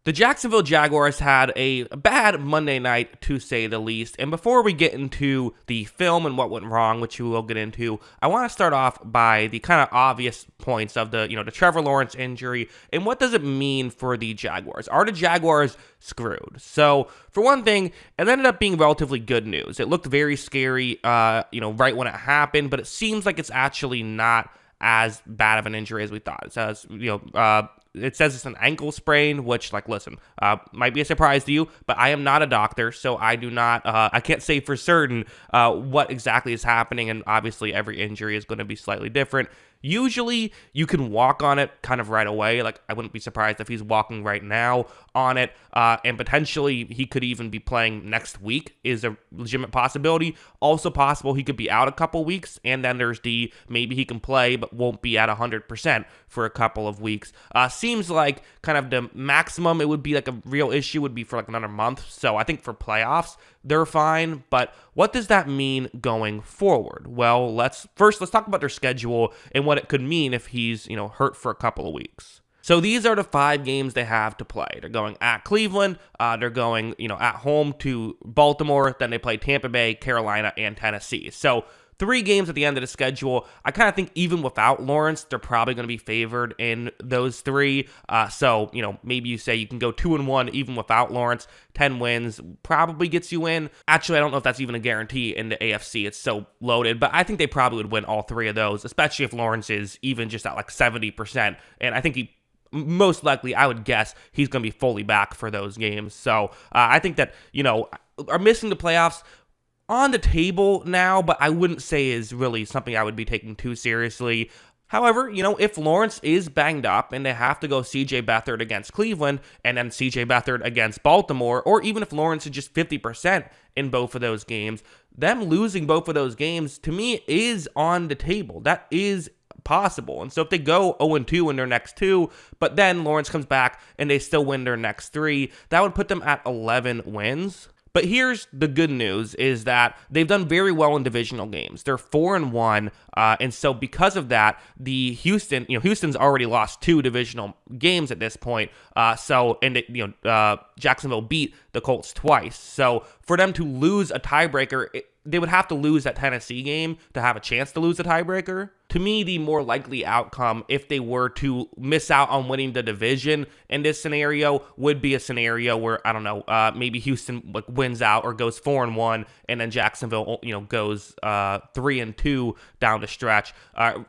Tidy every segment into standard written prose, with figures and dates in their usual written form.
The Jacksonville Jaguars had a bad Monday night, to say the least. And before we get into the film and what went wrong, which we will get into, I want to start off by the kind of obvious points of the Trevor Lawrence injury and what does it mean for the Jaguars? Are the Jaguars screwed? So, for one thing, it ended up being relatively good news. It looked very scary, right when it happened, but it seems like it's actually not as bad of an injury as we thought. It says, it says it's an ankle sprain, which, listen, might be a surprise to you, but I am not a doctor, so I do not, I can't say for certain what exactly is happening, and obviously every injury is going to be slightly different. Usually, you can walk on it kind of right away. I wouldn't be surprised if he's walking right now on it, and potentially he could even be playing next week is a legitimate possibility. Also possible he could be out a couple weeks, and then there's maybe he can play but won't be at 100% for a couple of weeks. Seems like kind of the maximum it would be a real issue would be for another month. So I think for playoffs, they're fine. But what does that mean going forward? Well, let's talk about their schedule and what it could mean if he's, hurt for a couple of weeks. So these are the 5 games they have to play. They're going at Cleveland, they're going, at home to Baltimore, then they play Tampa Bay, Carolina, and Tennessee. So 3 games at the end of the schedule. I kind of think even without Lawrence, they're probably going to be favored in those 3. So, maybe you say you can go 2-1 even without Lawrence. 10 wins probably gets you in. Actually, I don't know if that's even a guarantee in the AFC. It's so loaded, but I think they probably would win all 3 of those, especially if Lawrence is even just at 70%. And I think most likely, I would guess, he's going to be fully back for those games. So I think that, are missing the playoffs on the table now, but I wouldn't say is really something I would be taking too seriously. However, if Lawrence is banged up and they have to go CJ Beathard against Cleveland and then CJ Beathard against Baltimore, or even if Lawrence is just 50% in both of those games, them losing both of those games, to me, is on the table. That is possible. And so if they go 0-2 in their next 2, but then Lawrence comes back and they still win their next 3, that would put them at 11 wins. But here's the good news is that they've done very well in divisional games. They're 4-1, and so because of that, Houston's already lost 2 divisional games at this point. Jacksonville beat the Colts twice. So for them to lose a tiebreaker, they would have to lose that Tennessee game to have a chance to lose the tiebreaker. To me, the more likely outcome, if they were to miss out on winning the division in this scenario, would be a scenario where, maybe Houston wins out or goes 4-1, and then Jacksonville, goes 3-2 down the stretch.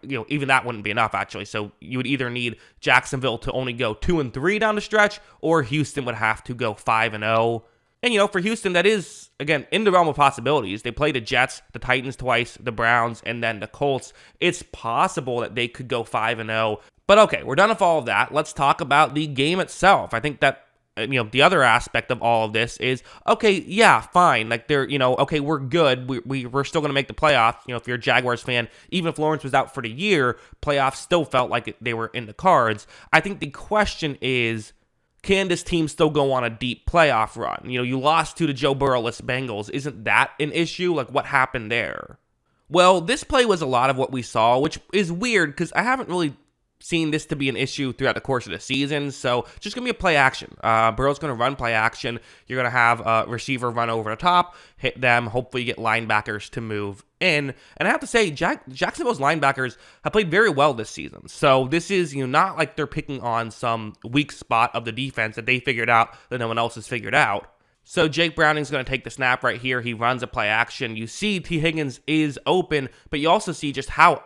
Even that wouldn't be enough, actually. So you would either need Jacksonville to only go 2-3 down the stretch, or Houston would have to go 5-0. And, for Houston, that is, again, in the realm of possibilities. They play the Jets, the Titans twice, the Browns, and then the Colts. It's possible that they could go 5-0. But okay, we're done with all of that. Let's talk about the game itself. I think that, the other aspect of all of this is, okay, yeah, fine. They're, okay, we're good. We're still going to make the playoffs. If you're a Jaguars fan, even if Lawrence was out for the year, playoffs still felt like they were in the cards. I think the question is, can this team still go on a deep playoff run? You lost to the Joe Burrow-less Bengals. Isn't that an issue? What happened there? Well, this play was a lot of what we saw, which is weird because I haven't really seen this to be an issue throughout the course of the season. So just going to be a play action. Burrow's going to run play action. You're going to have a receiver run over the top, hit them, hopefully get linebackers to move in. And I have to say, Jacksonville's linebackers have played very well this season. So this is, not like they're picking on some weak spot of the defense that they figured out that no one else has figured out. So Jake Browning's going to take the snap right here. He runs a play action. You see T. Higgins is open, but you also see just how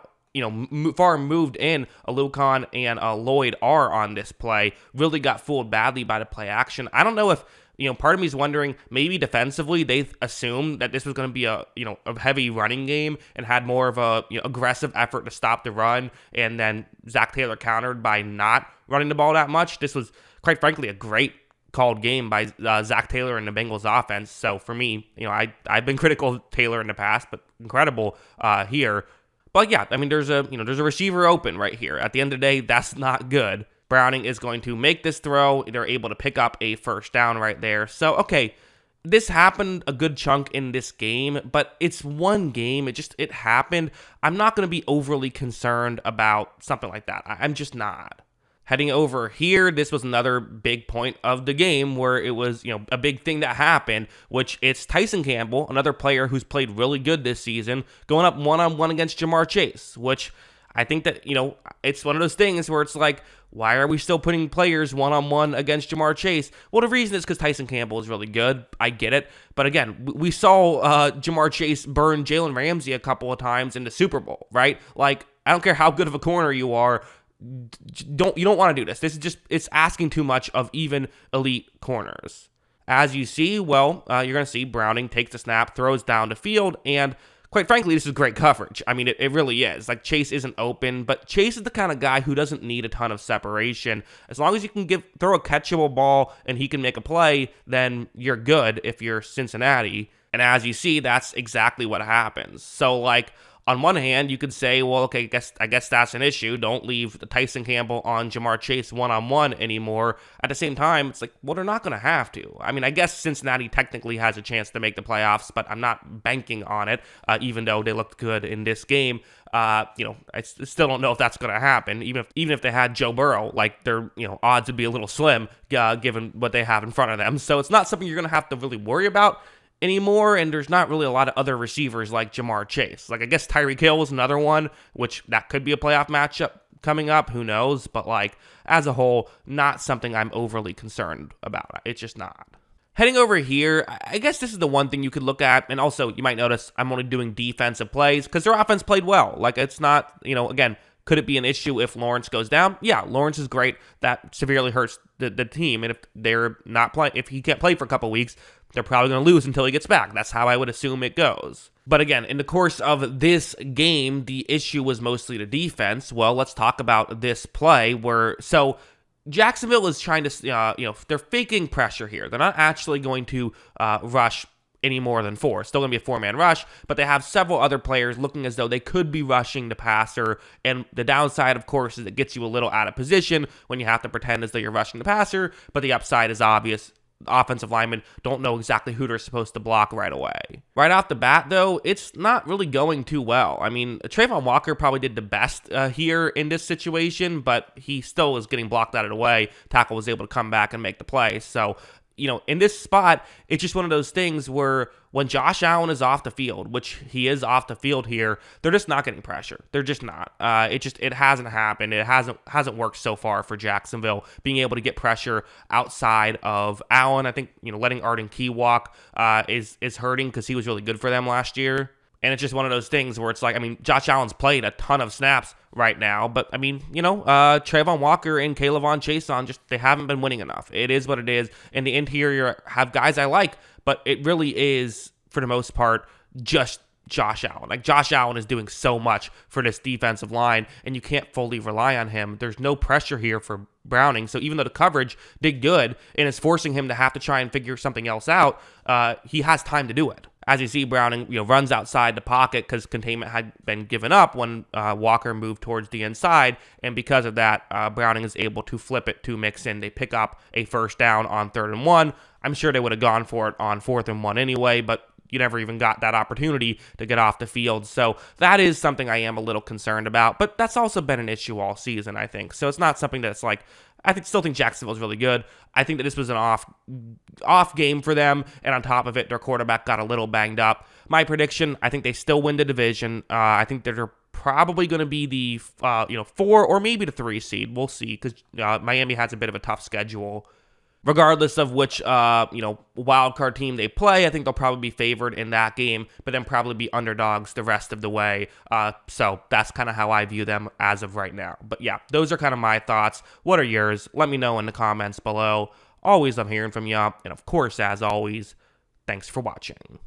far moved in Alucon and Lloyd are on this play. Really got fooled badly by the play action. I don't know if, part of me is wondering, maybe defensively they assumed that this was going to be a heavy running game and had more of a aggressive effort to stop the run, and then Zach Taylor countered by not running the ball that much. This was, quite frankly, a great called game by Zach Taylor and the Bengals offense. So for me, I've been critical of Taylor in the past, but incredible here. But yeah, there's a receiver open right here. At the end of the day, that's not good. Browning is going to make this throw. They're able to pick up a first down right there. So, okay, this happened a good chunk in this game, but it's one game. It happened. I'm not going to be overly concerned about something like that. I'm just not. Heading over here, this was another big point of the game where it was, a big thing that happened, which it's Tyson Campbell, another player who's played really good this season, going up one-on-one against Jamar Chase, which I think that, it's one of those things where it's like, why are we still putting players one-on-one against Jamar Chase? Well, the reason is because Tyson Campbell is really good. I get it. But again, we saw Jamar Chase burn Jalen Ramsey a couple of times in the Super Bowl, right? Like, I don't care how good of a corner you are. You don't want to do this. This is just, it's asking too much of even elite corners. As you see, you're going to see Browning takes the snap, throws down the field, and quite frankly, this is great coverage. I mean, it really is. Like, Chase isn't open, but Chase is the kind of guy who doesn't need a ton of separation. As long as you can throw a catchable ball and he can make a play, then you're good if you're Cincinnati. And as you see, that's exactly what happens. So, like, on one hand, you could say, well, okay, I guess that's an issue. Don't leave Tyson Campbell on Jamar Chase one-on-one anymore. At the same time, it's like, well, they're not going to have to. I mean, I guess Cincinnati technically has a chance to make the playoffs, but I'm not banking on it, even though they looked good in this game. I still don't know if that's going to happen. Even if they had Joe Burrow, like, their odds would be a little slim given what they have in front of them. So it's not something you're going to have to really worry about anymore, and there's not really a lot of other receivers like Jamar Chase. Like, I guess Tyreek Hill was another one, which that could be a playoff matchup coming up, who knows, but like, as a whole, not something I'm overly concerned about. It's just not. Heading over here, I guess this is the one thing you could look at, and also you might notice I'm only doing defensive plays because their offense played well. Like, it's not, again, could it be an issue if Lawrence goes down? Yeah, Lawrence is great. That severely hurts the team, and if they're not playing, if he can't play for a couple weeks, they're probably going to lose until he gets back. That's how I would assume it goes. But again, in the course of this game, the issue was mostly the defense. Well, let's talk about this play so Jacksonville is trying to, they're faking pressure here. They're not actually going to rush any more than four. Still going to be a four-man rush, but they have several other players looking as though they could be rushing the passer, and the downside, of course, is it gets you a little out of position when you have to pretend as though you're rushing the passer, but the upside is obvious. Offensive linemen don't know exactly who they're supposed to block right away. Right off the bat, though, it's not really going too well. I mean, Trayvon Walker probably did the best here in this situation, but he still was getting blocked out of the way. Tackle was able to come back and make the play. So, in this spot, it's just one of those things where when Josh Allen is off the field, which he is off the field here, they're just not getting pressure. They're just not. It hasn't happened. It hasn't worked so far for Jacksonville being able to get pressure outside of Allen. I think letting Arden Key walk is hurting because he was really good for them last year. And it's just one of those things where it's like, I mean, Josh Allen's played a ton of snaps right now, but I mean, Trayvon Walker and Kayvon Chaisson they haven't been winning enough. It is what it is. And the interior have guys I like, but it really is, for the most part, just Josh Allen. Like, Josh Allen is doing so much for this defensive line, and you can't fully rely on him. There's no pressure here for Browning, so even though the coverage did good and is forcing him to have to try and figure something else out, he has time to do it. As you see, Browning runs outside the pocket because containment had been given up when Walker moved towards the inside, and because of that, Browning is able to flip it to Mixon. They pick up a first down on 3rd and 1. I'm sure they would have gone for it on 4th and 1 anyway, but you never even got that opportunity to get off the field. So that is something I am a little concerned about, but that's also been an issue all season, I think. So it's not something that's like, still think Jacksonville's really good. I think that this was an off game for them, and on top of it, their quarterback got a little banged up. My prediction, I think they still win the division. I think that they're probably going to be the 4 or maybe the 3 seed. We'll see, because Miami has a bit of a tough schedule. Regardless of which, wild card team they play, I think they'll probably be favored in that game, but then probably be underdogs the rest of the way. So that's kind of how I view them as of right now. But yeah, those are kind of my thoughts. What are yours? Let me know in the comments below. Always love hearing from you. And of course, as always, thanks for watching.